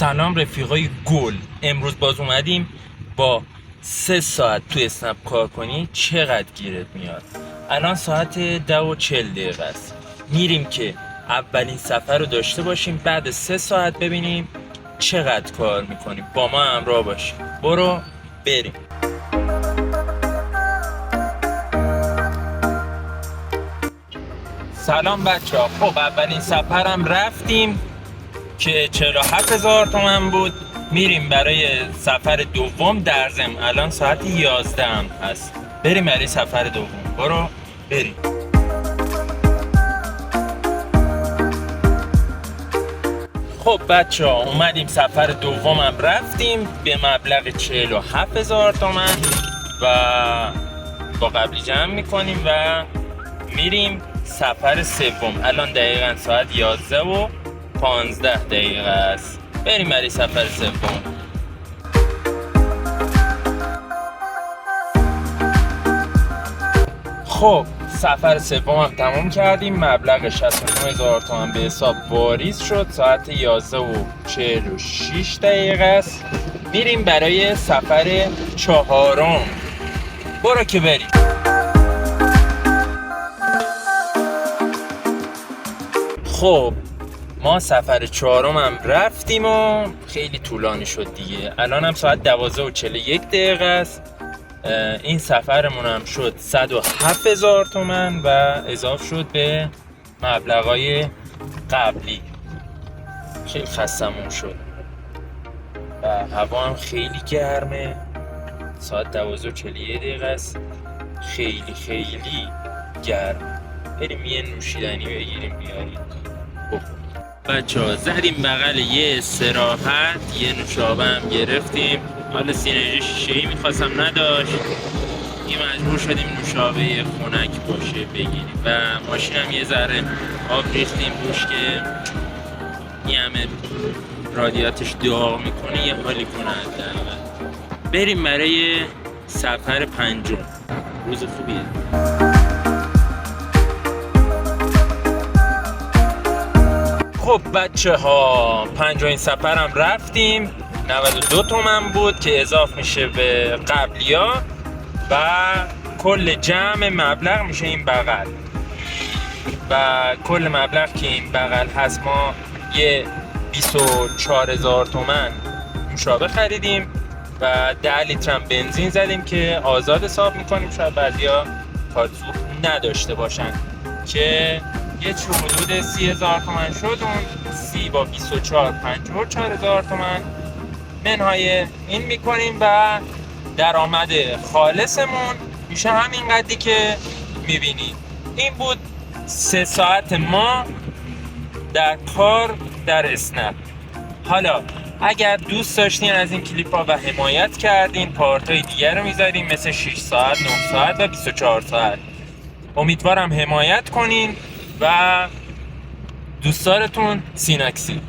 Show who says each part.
Speaker 1: سلام رفیقای گل، امروز باز اومدیم با 3 ساعت تو اسنپ کار کنی چقدر گیرت میاد. الان ساعت 10:40 است. میریم که اولین سفر رو داشته باشیم، بعد 3 ساعت ببینیم چقدر کار میکنیم. با ما همراه باشیم، برو بریم. سلام بچه ها. خب اولین سفرم رفتیم که 47,000 تومن بود. میریم برای سفر دوم در ضمن. الان ساعت 11 هم هست. بریم برای سفر دوم، برو بریم. خب بچه ها اومدیم سفر دومم رفتیم به مبلغ 47,000 تومن و با قبلی جمع میکنیم و میریم سفر سوم. الان دقیقا ساعت 11:15 است. بریم برای سفر سوم. خب سفر سوم هم تمام کردیم. مبلغ 69,000 تومان به حساب واریز شد. ساعت 11:46 است. میریم برای سفر چهارم. برو که بریم. خب ما سفر چهارم هم رفتیم و خیلی طولانی شد دیگه. الان هم ساعت 12:41 است. این سفرمون هم شد 107,000 تومان و اضافه شد به مبلغای قبلی. خیلی خستمون شد و هوا هم خیلی گرمه. ساعت 12:41 است. خیلی گرم. بریم یه نوشیدنی بگیریم بیاریم. بچه ها زدیم بغل یه استراحت، یه نوشابه هم گرفتیم. حالا سینه شیشه‌ای میخواستم نداشت، این مجبور شدیم نوشابه خنک باشه بگیریم و ماشینم یه ذره آب ریختیم روش که این همه رادیاتش داغ میکنه یه حالی کنه. حداقل بریم برای سفر پنجم. روز خوبیه. خب بچه ها پنجمین سفرم رفتیم. 92 تومن بود که اضافه میشه به قبلیا و کل جمع مبلغ میشه این بغل. و کل مبلغ که این بغل هست ما یه 24,000 تومن نوشابه خریدیم و 10 لیتر هم بنزین زدیم که آزاد حساب میکنیم. شاید بعضیا کارتسوخت نداشته باشن که یه حدود 30,000 تومن شد. اون 30 با 24 54,000 تومن منهای این میکنیم و درآمد خالصمون میشه همین قدری که میبینید. این بود 3 ساعت ما در کار در اسنپ. حالا اگر دوست داشتین از این کلیپ ها و حمایت کردین پارت های دیگر رو میذاریم مثل 6 ساعت 9 ساعت و 24 ساعت. امیدوارم حمایت کنین و دوستارتون سیناکسی.